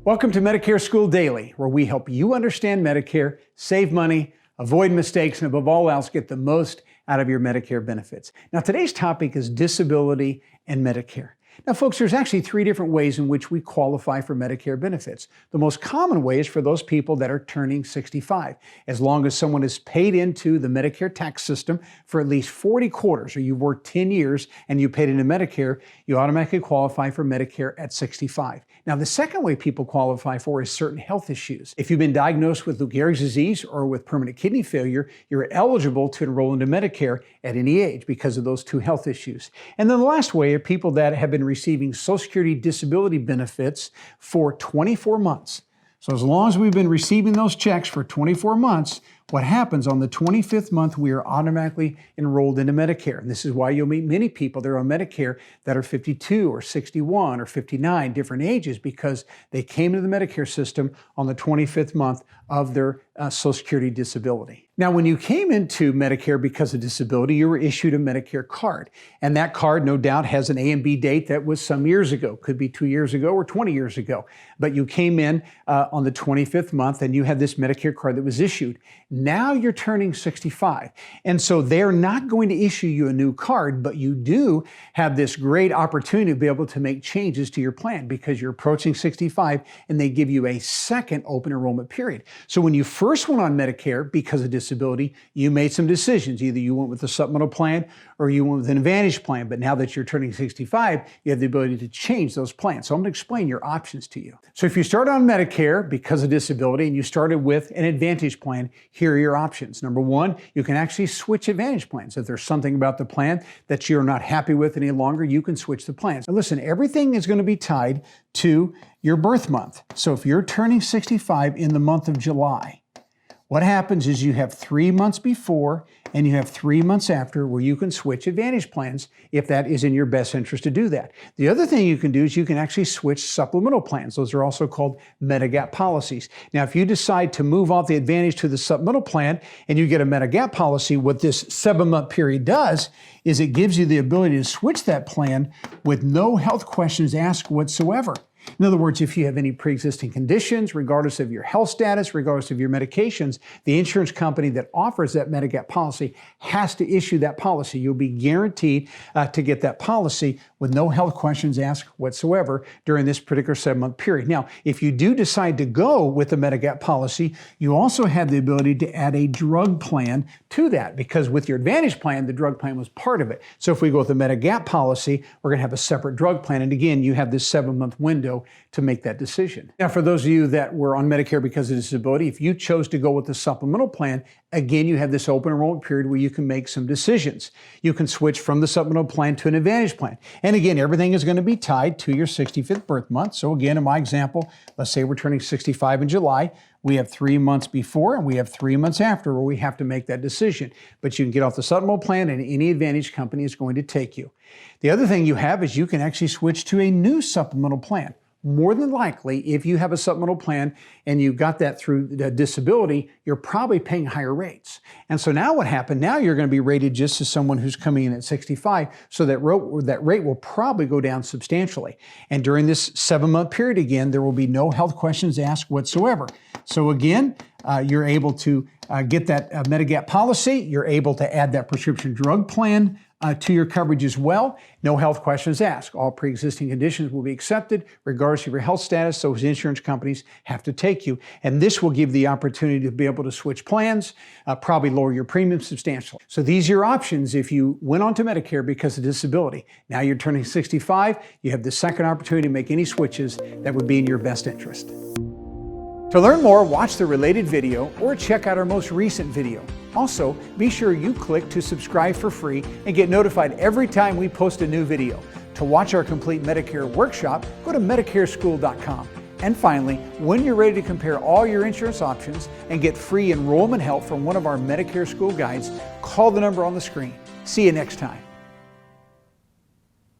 Welcome to Medicare School Daily, where we help you understand Medicare, save money, avoid mistakes, and above all else, get the most out of your Medicare benefits. Now, today's topic is disability and Medicare. Now, folks, there's actually three different ways in which we qualify for Medicare benefits. The most common way is for those people that are turning 65. As long as someone is paid into the Medicare tax system for at least 40 quarters, or you've worked 10 years and you paid into Medicare, you automatically qualify for Medicare at 65. Now, the second way people qualify for is certain health issues. If you've been diagnosed with Lou Gehrig's disease or with permanent kidney failure, you're eligible to enroll into Medicare at any age because of those two health issues. And then the last way are people that have been receiving Social Security disability benefits for 24 months. So as long as we've been receiving those checks for 24 months, what happens on the 25th month, we are automatically enrolled into Medicare. And this is why you'll meet many people that are on Medicare that are 52 or 61 or 59, different ages, because they came into the Medicare system on the 25th month of their Social Security disability. Now, when you came into Medicare because of disability, you were issued a Medicare card. And that card, no doubt, has an A and B date that was some years ago. Could be 2 years ago or 20 years ago. But you came in on the 25th month and you had this Medicare card that was issued. Now you're turning 65. And so they're not going to issue you a new card, but you do have this great opportunity to be able to make changes to your plan because you're approaching 65 and they give you a second open enrollment period. So when you first went on Medicare because of disability, you made some decisions. Either you went with the supplemental plan or you went with an Advantage plan. But now that you're turning 65, you have the ability to change those plans. So I'm going to explain your options to you. So if you start on Medicare because of disability and you started with an Advantage plan, here are your options. Number one, you can actually switch Advantage plans. If there's something about the plan that you're not happy with any longer, you can switch the plans. Now listen, everything is going to be tied to your birth month. So if you're turning 65 in the month of July, what happens is you have 3 months before and you have 3 months after where you can switch Advantage plans if that is in your best interest to do that. The other thing you can do is you can actually switch supplemental plans. Those are also called Medigap policies. Now, if you decide to move off the Advantage to the supplemental plan and you get a Medigap policy, what this 7-month period does is it gives you the ability to switch that plan with no health questions asked whatsoever. In other words, if you have any pre-existing conditions, regardless of your health status, regardless of your medications, the insurance company that offers that Medigap policy has to issue that policy. You'll be guaranteed to get that policy with no health questions asked whatsoever during this particular 7-month period. Now, if you do decide to go with the Medigap policy, you also have the ability to add a drug plan to that because with your Advantage plan, the drug plan was part of it. So if we go with the Medigap policy, we're going to have a separate drug plan. And again, you have this 7-month window to make that decision. Now, for those of you that were on Medicare because of disability, if you chose to go with the supplemental plan, again, you have this open enrollment period where you can make some decisions. You can switch from the supplemental plan to an Advantage plan. And again, everything is going to be tied to your 65th birth month. So again, in my example, let's say we're turning 65 in July. We have 3 months before and we have 3 months after where we have to make that decision. But you can get off the supplemental plan and any Advantage company is going to take you. The other thing you have is you can actually switch to a new supplemental plan. More than likely, if you have a supplemental plan and you got that through the disability, you're probably paying higher rates. And so now what happened? Now you're going to be rated just as someone who's coming in at 65. So that rate will probably go down substantially. And during this 7-month period, again, there will be no health questions asked whatsoever. So again, you're able to get that Medigap policy. You're able to add that prescription drug plan to your coverage as well. No health questions asked. All pre-existing conditions will be accepted regardless of your health status. Those insurance companies have to take you. And this will give the opportunity to be able to switch plans, probably lower your premium substantially. So these are your options if you went on to Medicare because of disability. Now you're turning 65. You have the second opportunity to make any switches that would be in your best interest. To learn more, watch the related video or check out our most recent video. Also, be sure you click to subscribe for free and get notified every time we post a new video. To watch our complete Medicare workshop, go to MedicareSchool.com. And finally, when you're ready to compare all your insurance options and get free enrollment help from one of our Medicare School guides, call the number on the screen. See you next time.